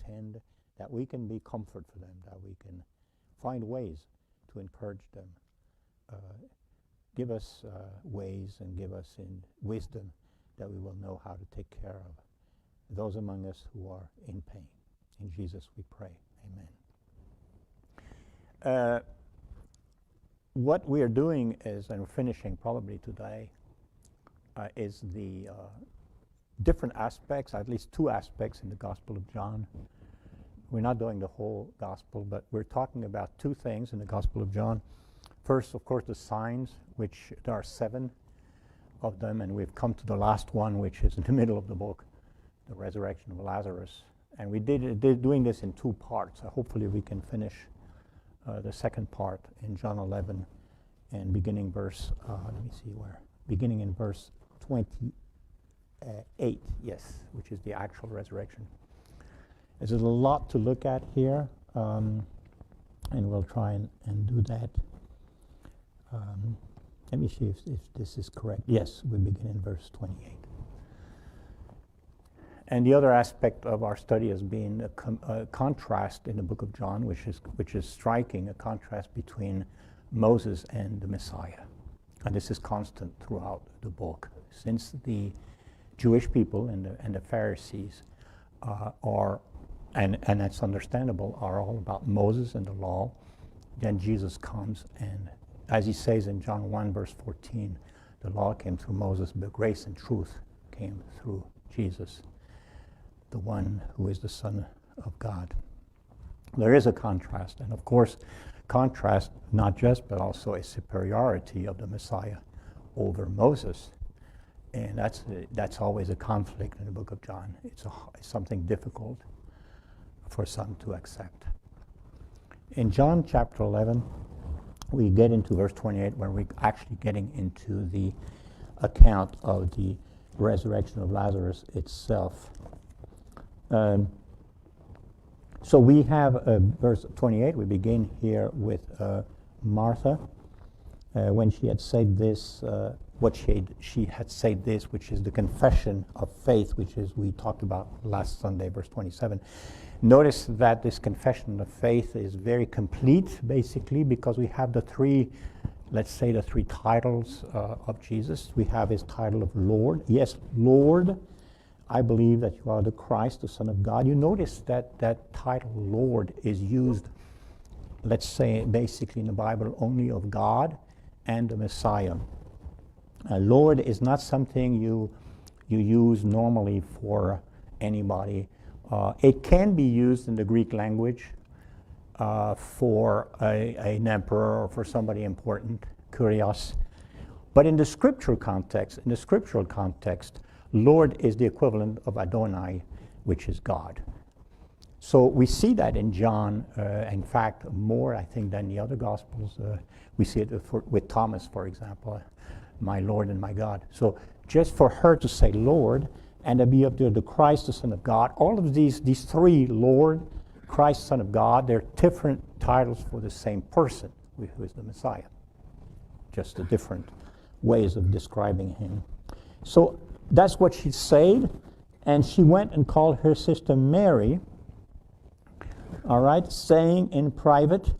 attend, that we can be comfort for them, that we can find ways to encourage them. Give us ways and give us in wisdom that we will know how to take care of those among us who are in pain. In Jesus we pray. Amen. What we are doing is, and we're finishing probably today, is the different aspects, at least two aspects in the Gospel of John. We're not doing the whole Gospel, but we're talking about two things in the Gospel of John. First, of course, the signs, which there are 7 of them, and we've come to the last one, which is in the middle of the book, the resurrection of Lazarus. And we did doing this in 2 parts. Hopefully we can finish the second part in John 11 and beginning in verse 28, yes, which is the actual resurrection. There's a lot to look at here, and we'll try and do that. Let me see if this is correct. Yes, we begin in verse 28. And the other aspect of our study has been a contrast in the book of John, which is striking, a contrast between Moses and the Messiah. And this is constant throughout the book. Since the Jewish people and the Pharisees and that's understandable, are all about Moses and the law, then Jesus comes, and as he says in John 1 verse 14, the law came through Moses, but grace and truth came through Jesus, the one who is the Son of God. There is a contrast, and of course, contrast not just, but also a superiority of the Messiah over Moses. And that's always a conflict in the book of John. It's something difficult for some to accept. In John chapter 11, we get into verse 28, where we're actually getting into the account of the resurrection of Lazarus itself. So we have verse 28. We begin here with Martha. When she had said this, she had said this, which is the confession of faith, which is we talked about last Sunday, verse 27. Notice that this confession of faith is very complete, basically, because we have the three titles of Jesus. We have his title of Lord. Yes, Lord, I believe that you are the Christ, the Son of God. You notice that that title, Lord, is used, let's say, basically in the Bible only of God and the Messiah. Lord is not something you use normally for anybody. It can be used in the Greek language for an emperor or for somebody important, kurios. But in the scriptural context, Lord is the equivalent of Adonai, which is God. So we see that in John, in fact, more, I think, than the other Gospels. We see it with Thomas, for example, my Lord and my God. So just for her to say Lord, and to be up there, the Christ, the Son of God, all of these three, Lord, Christ, Son of God, they're different titles for the same person, who is the Messiah. Just the different ways of describing him. So that's what she said, and she went and called her sister Mary, all right, saying in private,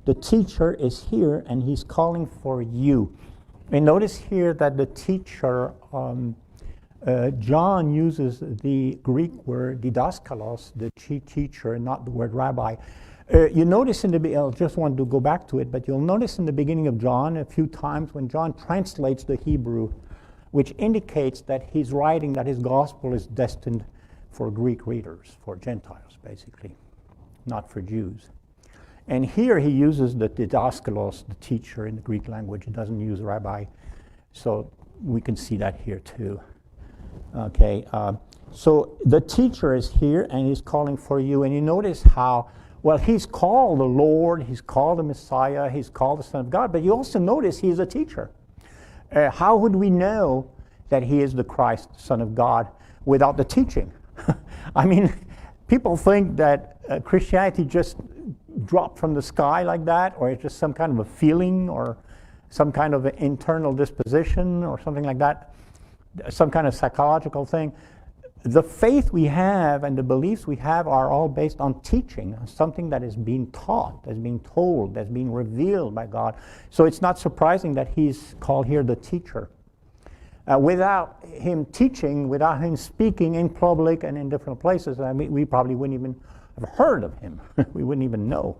the teacher is here and he's calling for you. And notice here that the teacher, John uses the Greek word didaskalos, the teacher, not the word rabbi. You notice I just want to go back to it, but you'll notice in the beginning of John a few times when John translates the Hebrew, which indicates that he's writing that his gospel is destined for Greek readers, for Gentiles, basically, not for Jews. And here he uses the didaskalos, the teacher, in the Greek language. He doesn't use rabbi, so we can see that here too. Okay, so the teacher is here and he's calling for you, and you notice how, well, he's called the Lord, he's called the Messiah, he's called the Son of God, but you also notice he's a teacher. How would we know that he is the Christ, Son of God, without the teaching? I mean, people think that Christianity just dropped from the sky like that, or it's just some kind of a feeling, or some kind of an internal disposition, or something like that, some kind of psychological thing. the faith we have and the beliefs we have are all based on teaching, something that is being taught, that's being told, that's being revealed by God. So it's not surprising that he's called here the teacher. Without him teaching, without him speaking in public and in different places, I mean, we probably wouldn't even have heard of him. We wouldn't even know.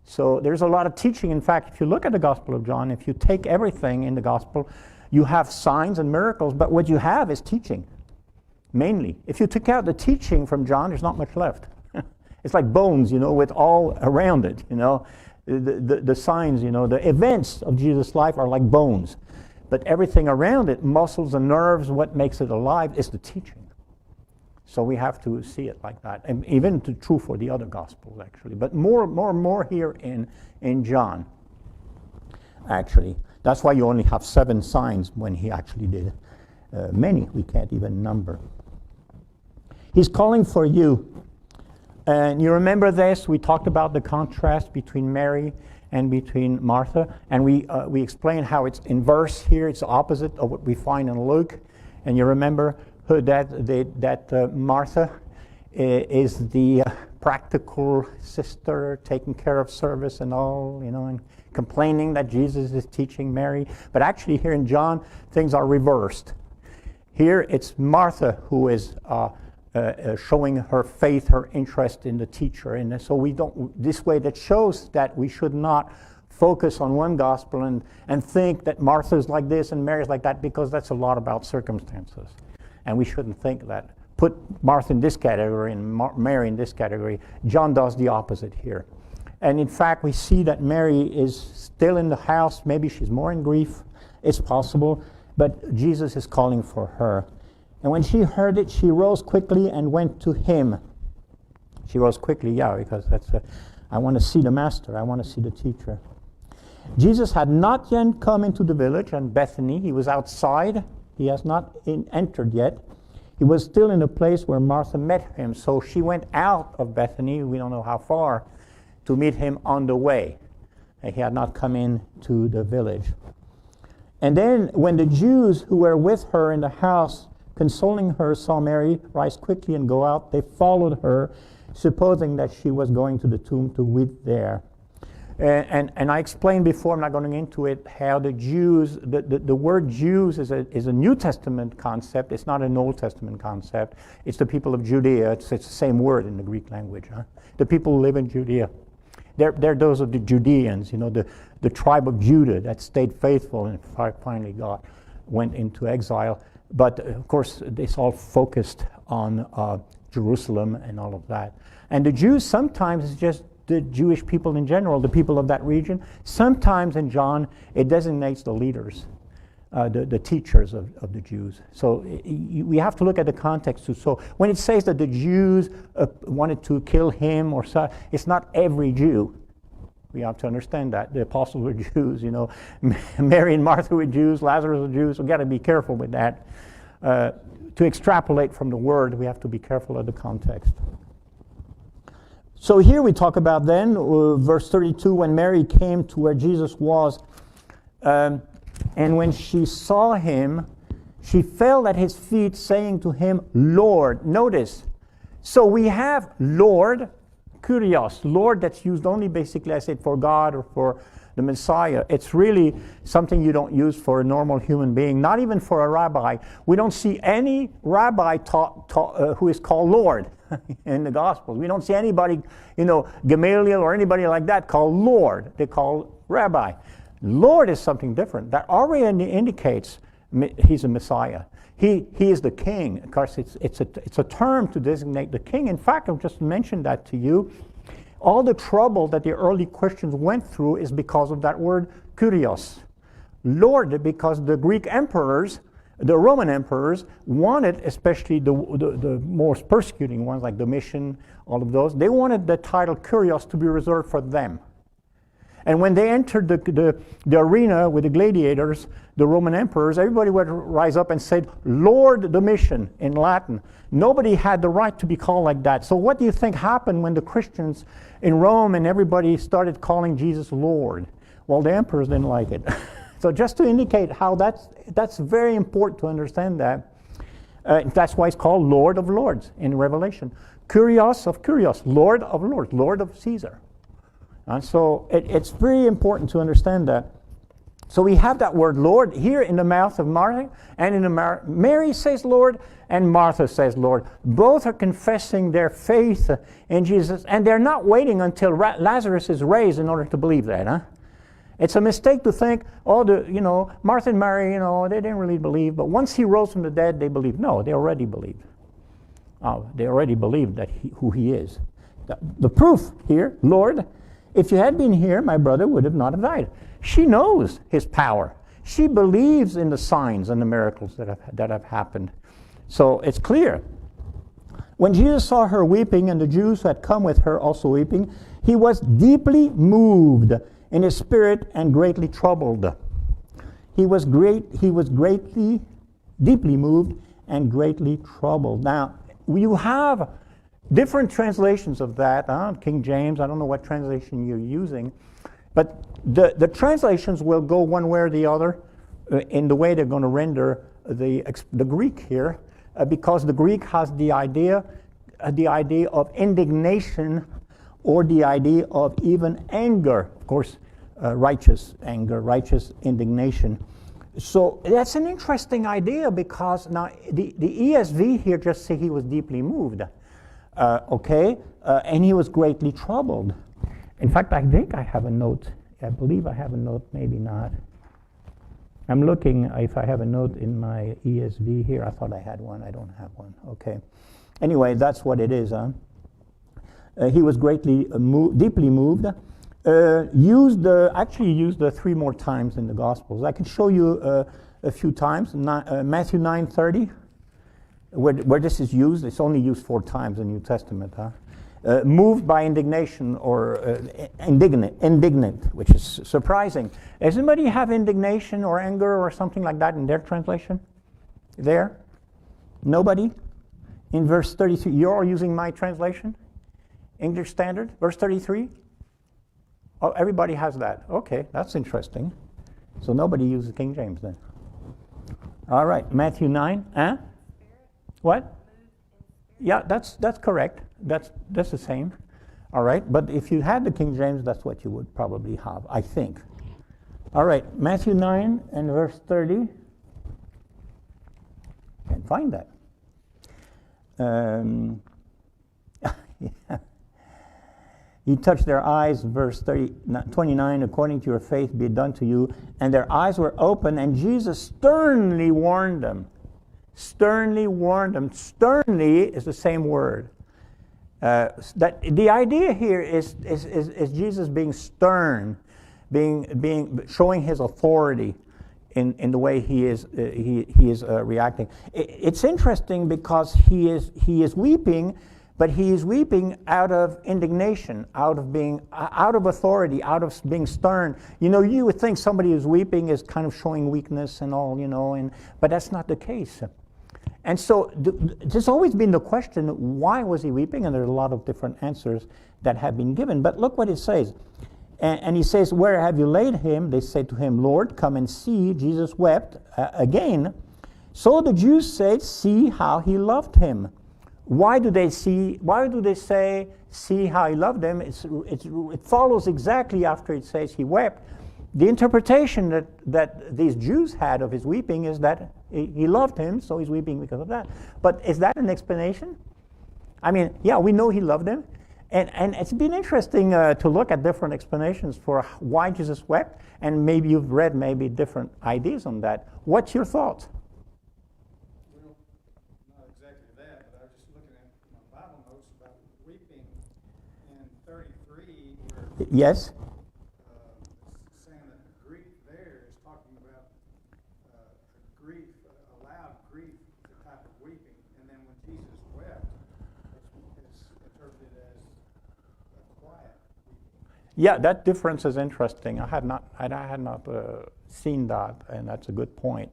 So there's a lot of teaching. In fact, if you look at the Gospel of John, if you take everything in the Gospel, you have signs and miracles, but what you have is teaching. Mainly. If you took out the teaching from John, there's not much left. It's like bones, with all around it, The signs, the events of Jesus' life are like bones. But everything around it, muscles and nerves, what makes it alive is the teaching. So we have to see it like that. And even true for the other Gospels, actually. But more here in John, actually. That's why you only have 7 signs when he actually did many we can't even number. He's calling for you. And you remember this? We talked about the contrast between Mary and between Martha. And we explained how it's inverse here. It's the opposite of what we find in Luke. And you remember that Martha is the practical sister taking care of service and all, and complaining that Jesus is teaching Mary. But actually here in John, things are reversed. Here it's Martha who is showing her faith, her interest in the teacher. And so this way that shows that we should not focus on one gospel and think that Martha is like this and Mary is like that, because that's a lot about circumstances. And we shouldn't think that. Put Martha in this category and Mary in this category. John does the opposite here. And in fact, we see that Mary is still in the house. Maybe she's more in grief. It's possible. But Jesus is calling for her. And when she heard it, she rose quickly and went to him. She rose quickly, because I want to see the master. I want to see the teacher. Jesus had not yet come into the village and Bethany. He was outside. He has not entered yet. He was still in the place where Martha met him. So she went out of Bethany, we don't know how far, to meet him on the way. And he had not come into the village. And then when the Jews who were with her in the house, consoling her, saw Mary rise quickly and go out, they followed her, supposing that she was going to the tomb to weep there. And I explained before, I'm not going into it, how the Jews, the word Jews is a New Testament concept. It's not an Old Testament concept. It's the people of Judea. It's the same word in the Greek language. The people who live in Judea. They're those of the Judeans, the tribe of Judah that stayed faithful and finally went into exile. But of course, it's all focused on Jerusalem and all of that. And the Jews sometimes is just the Jewish people in general, the people of that region. Sometimes in John, it designates the leaders, the teachers of the Jews. So we have to look at the context too. So when it says that the Jews wanted to kill him, it's not every Jew. We have to understand that. The apostles were Jews, Mary and Martha were Jews, Lazarus was Jews. We've got to be careful with that. To extrapolate from the word, we have to be careful of the context. So here we talk about then, verse 32, when Mary came to where Jesus was, and when she saw him, she fell at his feet, saying to him, Lord. Notice, so we have Lord, Kyrios, Lord, that's used only basically, I said, for God or for the Messiah. It's really something you don't use for a normal human being, not even for a rabbi. We don't see any rabbi who is called Lord in the Gospels. We don't see anybody, Gamaliel or anybody like that called Lord. They call rabbi. Lord is something different. That already indicates he's a Messiah. He is the king. Of course, it's a term to designate the king. In fact, I'll just mention that to you. All the trouble that the early Christians went through is because of that word Kyrios. Lord, because the Greek emperors, the Roman emperors, wanted, especially the most persecuting ones like Domitian, all of those, they wanted the title Kyrios to be reserved for them. And when they entered the arena with the gladiators, the Roman emperors, everybody would rise up and say, Lord Domitian in Latin. Nobody had the right to be called like that. So what do you think happened when the Christians in Rome and everybody started calling Jesus Lord? Well, the emperors didn't like it. So just to indicate how that's very important to understand that. That's why it's called Lord of Lords in Revelation. Kyrios of Kyrios, Lord of Lords, Lord of Caesar. And so it's very important to understand that. So we have that word Lord here in the mouth of Martha, and in the Mary says Lord, and Martha says Lord. Both are confessing their faith in Jesus, and they're not waiting until Lazarus is raised in order to believe that. Huh? It's a mistake to think, Martha and Mary, they didn't really believe, but once he rose from the dead, they believed. No, they already believed. They already believed that who he is. The proof here, Lord, if you had been here, my brother would not have died. She knows his power. She believes in the signs and the miracles that have happened. So it's clear. When Jesus saw her weeping and the Jews who had come with her also weeping, he was deeply moved in his spirit and greatly troubled. He was greatly, deeply moved and greatly troubled. Now, you have different translations of that. King James, I don't know what translation you're using, but the translations will go one way or the other in the way they're going to render the Greek here, because the Greek has the idea of indignation or the idea of even anger. Of course, righteous anger, righteous indignation. So that's an interesting idea, because now the ESV here just say he was deeply moved, and he was greatly troubled. In fact, I think I have a note. I believe I have a note, maybe not. I'm looking if I have a note in my ESV here. I thought I had one. I don't have one. Okay. Anyway, that's what it is. He was greatly deeply moved. Actually used 3 more times in the Gospels. I can show you a few times. Matthew 9:30, where this is used. It's only used 4 times in the New Testament. Moved by indignation or indignant, which is surprising. Does anybody have indignation or anger or something like that in their translation? There? Nobody? In verse 33, you're using my translation? English Standard, verse 33? Oh, everybody has that. Okay, that's interesting. So nobody uses King James then. All right, Matthew 9. What? Yeah, that's correct. That's the same. All right, but if you had the King James, that's what you would probably have, I think. All right, Matthew 9 and verse 30. Can't find that. Yeah. He touched their eyes, verse 29, according to your faith be it done to you. And their eyes were open, and Jesus sternly warned them. Sternly warned them. Sternly is the same word. That the idea here is Jesus being stern, showing his authority in the way he is reacting. It's interesting because he is weeping, but he is weeping out of indignation, out of authority, out of being stern. You would think somebody who's weeping is kind of showing weakness and all, but that's not the case. And so there's always been the question, why was he weeping? And there are a lot of different answers that have been given. But look what it says. And he says, where have you laid him? They said to him, Lord, come and see. Jesus wept again. So the Jews said, see how he loved him. Why do they say, see how he loved him? It follows exactly after it says he wept. The interpretation that these Jews had of his weeping is that he loved him, so he's weeping because of that. But is that an explanation? I mean, yeah, we know he loved him. And it's been interesting to look at different explanations for why Jesus wept, and maybe you've read different ideas on that. What's your thoughts? Well, not exactly that, but I was just looking at my Bible notes about weeping in 33, where Yes? it's saying that the Greek there is talking about grief, a loud grief, the type of weeping, and then when Jesus wept, it's interpreted as a quiet weeping. Yeah, that difference is interesting. I had not seen that, and that's a good point.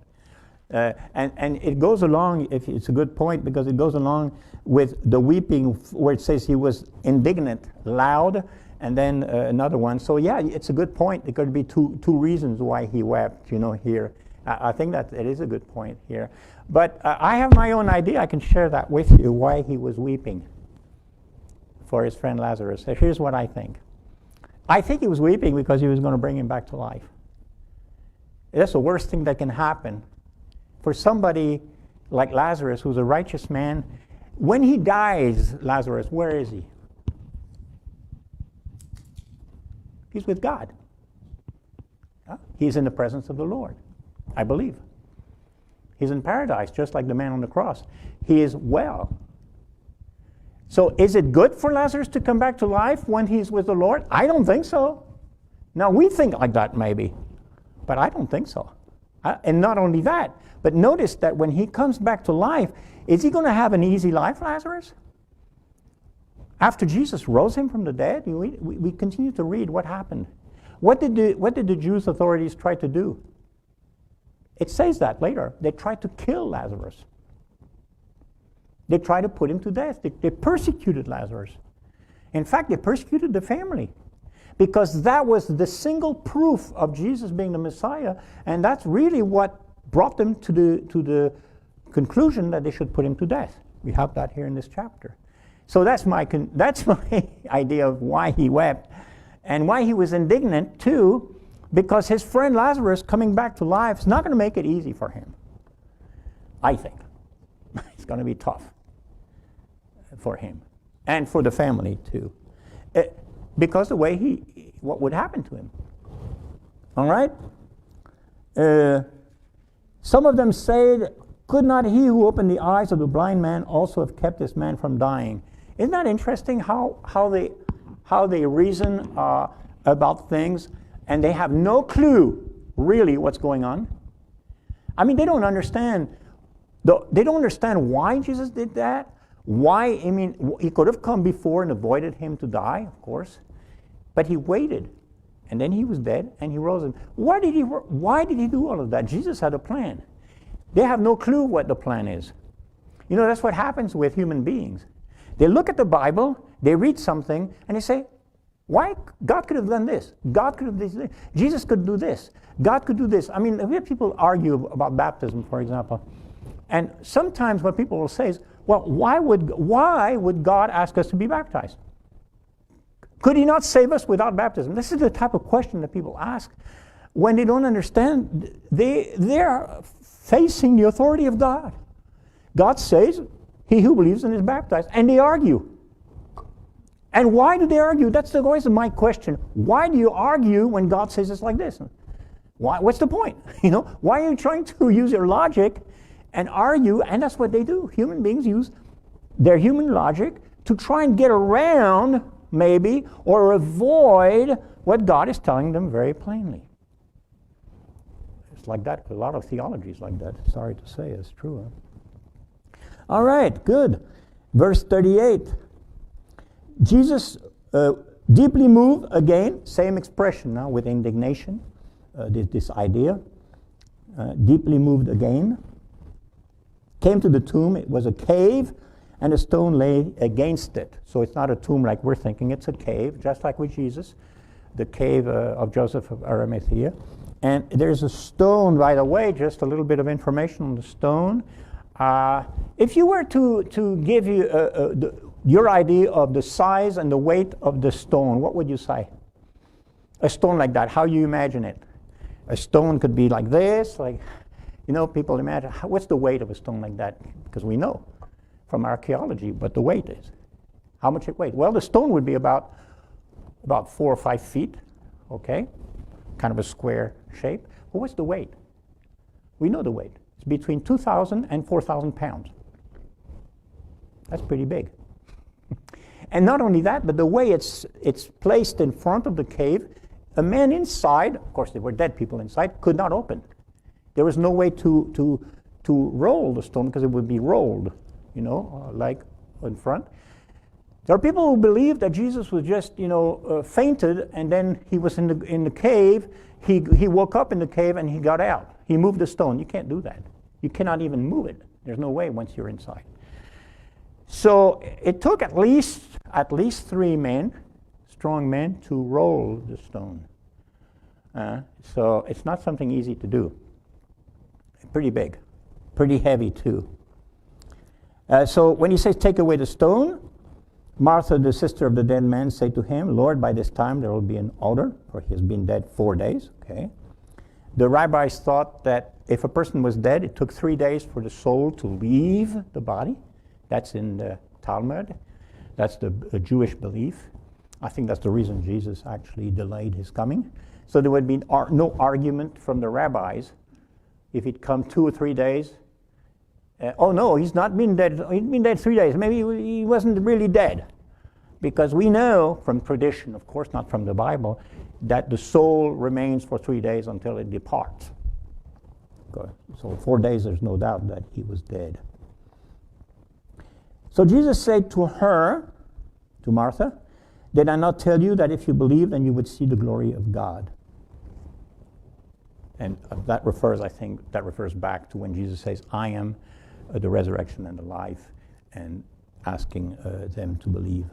And it goes along, if it's a good point, because it goes along with the weeping where it says he was indignant, loud, and then another one. So yeah, it's a good point. There could be two reasons why he wept, here I think that it is a good point here. But I have my own idea. I can share that with you, why he was weeping for his friend Lazarus. So here's what I think. I think he was weeping because he was going to bring him back to life. That's the worst thing that can happen for somebody like Lazarus, who's a righteous man. When he dies, Lazarus, where is he? He's with God. He's in the presence of the Lord, I believe. He's in paradise, just like the man on the cross. He is well. So is it good for Lazarus to come back to life when he's with the Lord? I don't think so. Now, we think like that maybe, but I don't think so. And not only that, but notice that when he comes back to life, is he going to have an easy life, Lazarus? After Jesus rose him from the dead, we continue to read what happened. What did the Jewish authorities try to do? It says that later. They tried to kill Lazarus. They tried to put him to death. They persecuted Lazarus. In fact, they persecuted the family because that was the single proof of Jesus being the Messiah, and that's really what brought them to the conclusion that they should put him to death. We have that here in this chapter. So that's my idea of why he wept and why he was indignant too, because his friend Lazarus coming back to life is not going to make it easy for him. I think. It's going to be tough for him and for the family too. Because the way what would happen to him. All right? Some of them said, could not he who opened the eyes of the blind man also have kept this man from dying? Isn't that interesting how they reason about things and they have no clue really what's going on? I mean, they don't understand. They don't understand why Jesus did that. Why? I mean, he could have come before and avoided him to die, of course, but he waited, and then he was dead, and he rose him. Why did he do all of that? Jesus had a plan. They have no clue what the plan is. You know, that's what happens with human beings. They look at the Bible, they read something, and they say, why? God could have done this. God could have done this. Jesus could do this. God could do this. I mean, we have people argue about baptism, for example. And sometimes what people will say is, well, why would God ask us to be baptized? Could he not save us without baptism? This is the type of question that people ask when they don't understand. They're facing the authority of God. God says, he who believes in is baptized. And they argue. And why do they argue? That's always my question. Why do you argue when God says it's like this? Why? What's the point? You know, why are you trying to use your logic and argue? And that's what they do. Human beings use their human logic to try and get around, maybe, or avoid what God is telling them very plainly. It's like that. A lot of theology is like that. Sorry to say, it's true. Huh? All right, good. Verse 38. Jesus, deeply moved, again, same expression now with indignation, this idea. Deeply moved again. Came to the tomb. It was a cave, and a stone lay against it. So it's not a tomb like we're thinking. It's a cave, just like with Jesus, the cave of Joseph of Arimathea. And there's a stone, by the way, just a little bit of information on the stone. If you were to give you your idea of the size and the weight of the stone, what would you say? A stone like that, how you imagine it? A stone could be like this, like, you know, people imagine, what's the weight of a stone like that? Because we know from archaeology what the weight is. How much it weighs? Well, the stone would be about 4 or 5 feet, okay? Kind of a square shape. But what's the weight? We know the weight. It's between 2,000 and 4,000 pounds. That's pretty big. And not only that, but the way it's placed in front of the cave, a man inside, of course there were dead people inside, could not open. There was no way to roll the stone because it would be rolled, you know, like in front. There are people who believe that Jesus was just, you know, fainted, and then he was in the cave. He woke up in the cave and he got out. He moved the stone. You can't do that. You cannot even move it. There's no way once you're inside. So it took at least 3 men, strong men, to roll the stone. So it's not something easy to do. Pretty big. Pretty heavy too. So when he says, take away the stone, Martha, the sister of the dead man, said to him, Lord, by this time there will be an odor, for he has been dead 4 days. Okay. The rabbis thought that if a person was dead, it took 3 days for the soul to leave the body. That's in the Talmud. That's the Jewish belief. I think that's the reason Jesus actually delayed his coming. So there would be no argument from the rabbis if he'd come 2 or 3 days. Oh no, he's not been dead. He'd been dead 3 days. Maybe he wasn't really dead. Because we know from tradition, of course not from the Bible, that the soul remains for 3 days until it departs. Okay. So 4 days, there's no doubt that he was dead. So Jesus said to her, to Martha, did I not tell you that if you believe, then you would see the glory of God? And that refers, I think, that refers back to when Jesus says, I am the resurrection and the life, and asking them to believe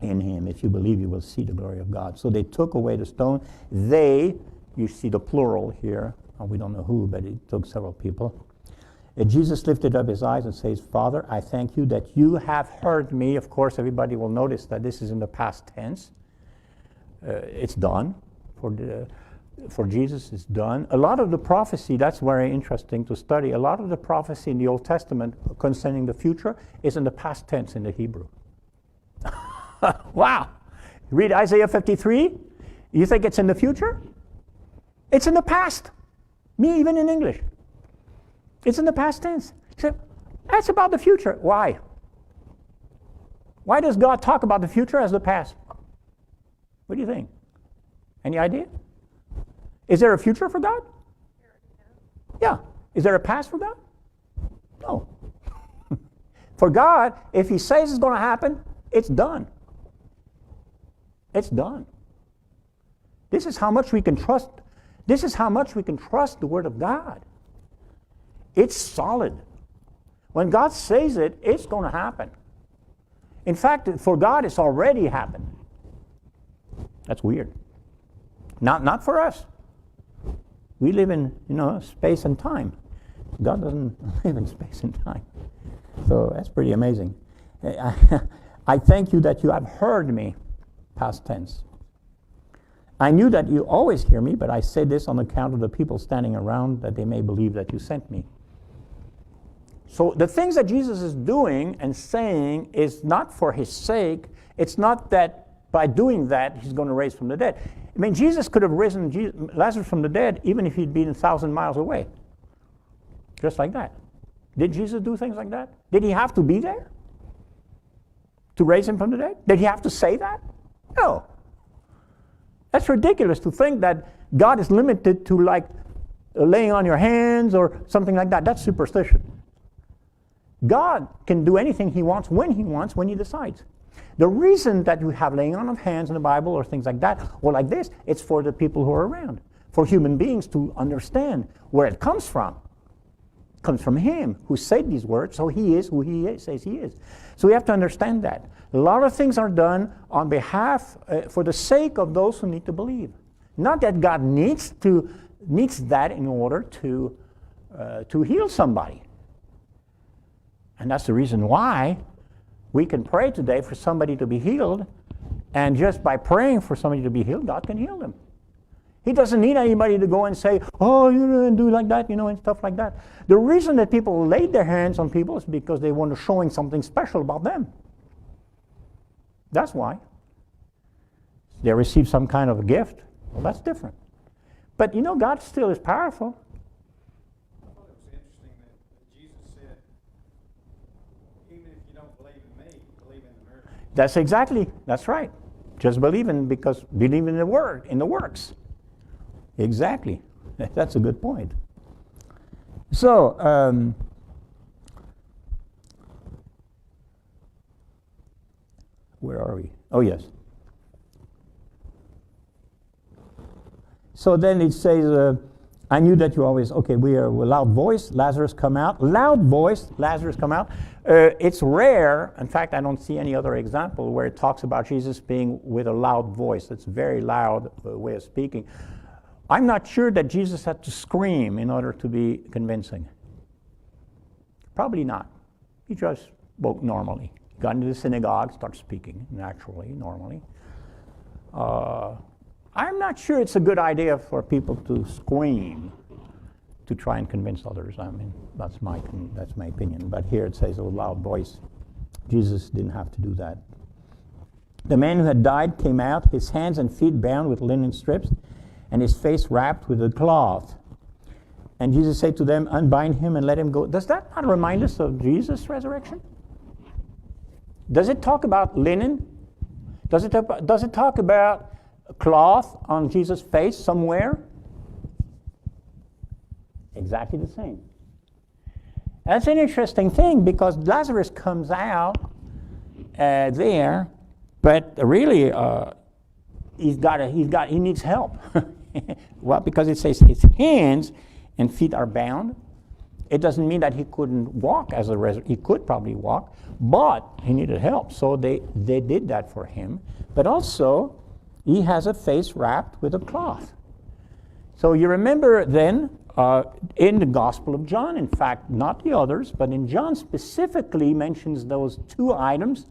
in him. If you believe, you will see the glory of God. So they took away the stone. They, you see the plural here, we don't know who, but it took several people. And Jesus lifted up his eyes and says, Father, I thank you that you have heard me. Of course, everybody will notice that this is in the past tense. It's done. For Jesus, it's done. A lot of the prophecy, that's very interesting to study. A lot of the prophecy in the Old Testament concerning the future is in the past tense in the Hebrew. Wow. Read Isaiah 53. You think it's in the future? It's in the past. Me, even in English. It's in the past tense. So that's about the future. Why? Why does God talk about the future as the past? What do you think? Any idea? Is there a future for God? Yeah. Is there a past for God? No. For God, if he says it's going to happen, it's done. It's done. This is how much we can trust. This is how much we can trust the Word of God. It's solid. When God says it, it's going to happen. In fact, for God, it's already happened. That's weird. Not for us. We live in, space and time. God doesn't live in space and time. So that's pretty amazing. I thank you that you have heard me, past tense. I knew that you always hear me, but I say this on account of the people standing around, that they may believe that you sent me. So the things that Jesus is doing and saying is not for his sake. It's not that by doing that he's going to raise from the dead. I mean, Jesus could have risen Lazarus from the dead even if he'd been 1,000 miles away. Just like that. Did Jesus do things like that? Did he have to be there to raise him from the dead? Did he have to say that? No. That's ridiculous to think that God is limited to like laying on your hands or something like that. That's superstition. God can do anything he wants, when he decides. The reason that you have laying on of hands in the Bible or things like that, or like this, it's for the people who are around. For human beings to understand where it comes from. It comes from him who said these words, so he is who says he is. So we have to understand that. A lot of things are done on behalf, for the sake of those who need to believe. Not that God needs that in order to heal somebody. And that's the reason why we can pray today for somebody to be healed, and just by praying for somebody to be healed, God can heal them. He doesn't need anybody to go and say, oh, you know, and do like that, and stuff like that. The reason that people laid their hands on people is because they want to showing something special about them. That's why. They receive some kind of a gift. Well, that's different. But God still is powerful. I thought it was interesting that Jesus said, even if you don't believe in me, believe in the miracle. That's right. Just believe in the word, in the works. Exactly. That's a good point. So, where are we? Oh, yes. So then it says, I knew that you always, we are with loud voice, Lazarus come out. Loud voice, Lazarus come out. It's rare, in fact, I don't see any other example where it talks about Jesus being with a loud voice. It's a very loud way of speaking. I'm not sure that Jesus had to scream in order to be convincing. Probably not. He just spoke normally. Got into the synagogue, started speaking naturally, normally. I'm not sure it's a good idea for people to scream to try and convince others. I mean, that's my opinion. But here it says with a loud voice. Jesus didn't have to do that. The man who had died came out, his hands and feet bound with linen strips, and his face wrapped with a cloth. And Jesus said to them, unbind him and let him go. Does that not remind us of Jesus' resurrection? Does it talk about linen? Does it talk about cloth on Jesus' face somewhere? Exactly the same. That's an interesting thing because Lazarus comes out there, but really he needs help. Well, because it says his hands and feet are bound. It doesn't mean that he couldn't walk as a he could probably walk, but he needed help. So they did that for him. But also, he has a face wrapped with a cloth. So you remember then, in the Gospel of John, in fact, not the others, but in John specifically mentions those two items,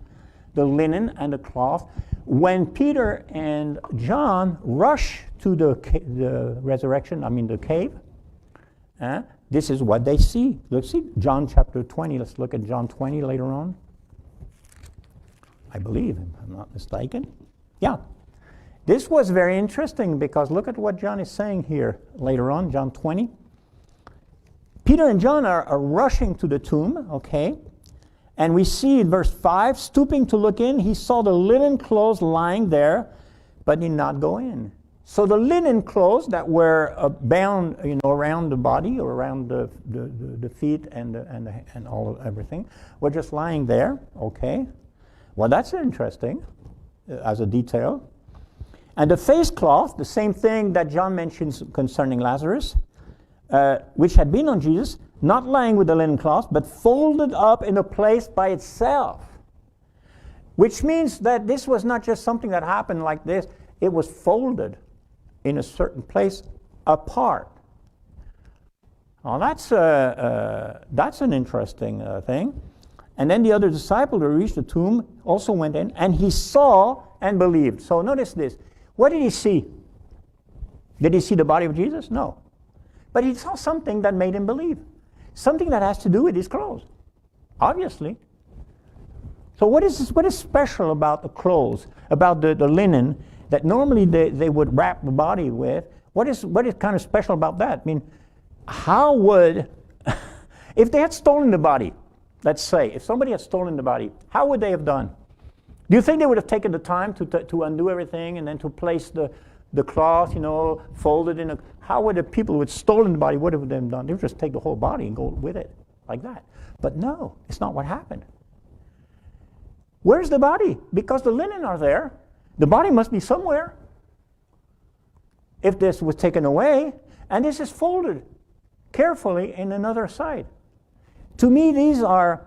the linen and the cloth. When Peter and John rush to the resurrection, the cave, this is what they see. Let's see John chapter 20. Let's look at John 20 later on. I believe, if I'm not mistaken. Yeah. This was very interesting because look at what John is saying here later on, John 20. Peter and John are rushing to the tomb, okay? And we see in verse 5, stooping to look in, he saw the linen clothes lying there, but did not go in. So the linen clothes that were bound, around the body or around the feet and all of everything were just lying there. Okay, well that's interesting as a detail. And the face cloth, the same thing that John mentions concerning Lazarus, which had been on Jesus, not lying with the linen cloth, but folded up in a place by itself. Which means that this was not just something that happened like this; it was folded in a certain place apart. Now that's an interesting thing. And then the other disciple who reached the tomb also went in, and he saw and believed. So notice this. What did he see? Did he see the body of Jesus? No. But he saw something that made him believe. Something that has to do with his clothes, obviously. So what is special about the clothes, about the linen, that normally they would wrap the body with? What is kind of special about that? I mean, how would, if they had stolen the body, let's say, if somebody had stolen the body, how would they have done? Do you think they would have taken the time to undo everything and then to place the cloth, folded in a, how would the people who had stolen the body, what would they have done? They would just take the whole body and go with it, like that. But no, it's not what happened. Where's the body? Because the linen are there. The body must be somewhere. If this was taken away, and this is folded carefully in another side. To me, these are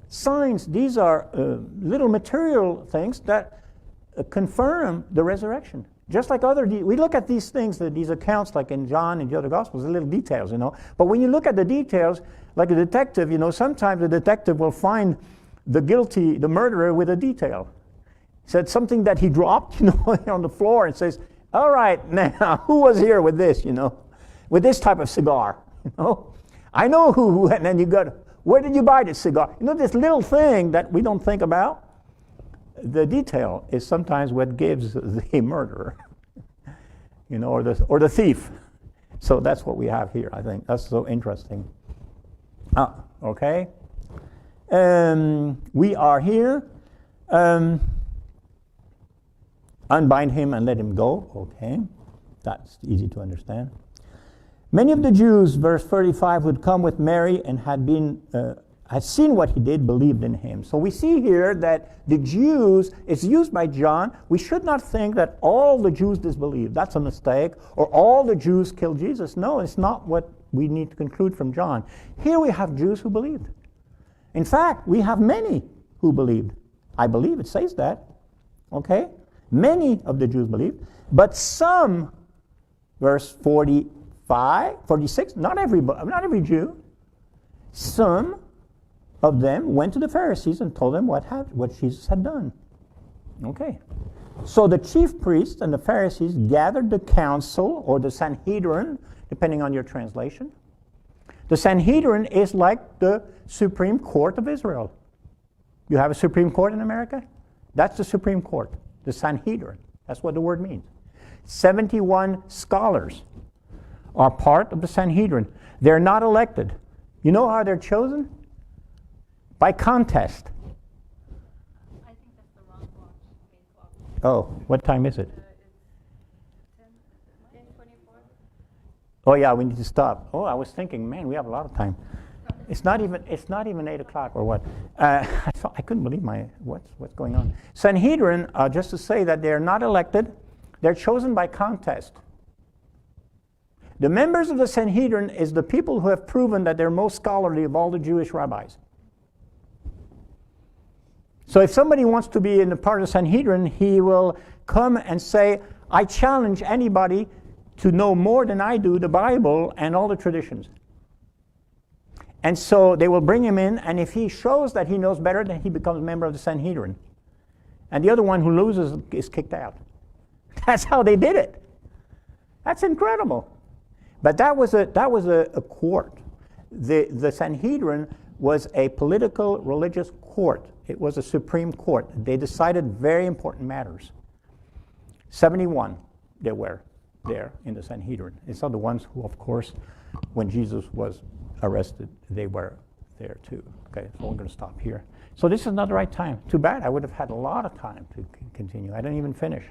signs, these are little material things that confirm the resurrection. Just like we look at these things, these accounts, like in John and the other Gospels, the little details, But when you look at the details, like a detective, sometimes the detective will find the murderer with a detail. Said something that he dropped, on the floor and says, all right, now, who was here with this, with this type of cigar, I know who, and then you got, where did you buy this cigar? This little thing that we don't think about, the detail is sometimes what gives the murderer, or the thief. So that's what we have here, I think. That's so interesting. Okay. We are here. Unbind him and let him go. Okay. That's easy to understand. Many of the Jews, verse 35, who had come with Mary and had seen what he did, believed in him. So we see here that the Jews, it's used by John. We should not think that all the Jews disbelieved. That's a mistake. Or all the Jews killed Jesus. No, it's not what we need to conclude from John. Here we have Jews who believed. In fact, we have many who believed. I believe it says that. Okay? Many of the Jews believed. But some verse 45, 46. Not every Jew. Some of them went to the Pharisees and told them what Jesus had done. Okay. So the chief priests and the Pharisees gathered the council, or the Sanhedrin, depending on your translation. The Sanhedrin is like the Supreme Court of Israel. You have a Supreme Court in America? That's the Supreme Court, the Sanhedrin. That's what the word means. 71 scholars are part of the Sanhedrin. They're not elected. You know how they're chosen? By contest. I think that's the wrong watch. Oh, what time is it? It's 10:24. Oh yeah, we need to stop. Oh, I was thinking, man, we have a lot of time. It's not even 8 o'clock or what? I couldn't believe what's going on. Sanhedrin, just to say that they're not elected, they're chosen by contest. The members of the Sanhedrin is the people who have proven that they're most scholarly of all the Jewish rabbis. So if somebody wants to be in the part of the Sanhedrin, he will come and say, I challenge anybody to know more than I do the Bible and all the traditions. And so they will bring him in, and if he shows that he knows better, then he becomes a member of the Sanhedrin. And the other one who loses is kicked out. That's how they did it. That's incredible. But that was a court. The Sanhedrin was a political, religious court. It was a supreme court. They decided very important matters. 71 they were there in the Sanhedrin. These are the ones who, of course, when Jesus was arrested, they were there too. Okay, so we're going to stop here. So this is not the right time. Too bad. I would have had a lot of time to continue. I didn't even finish.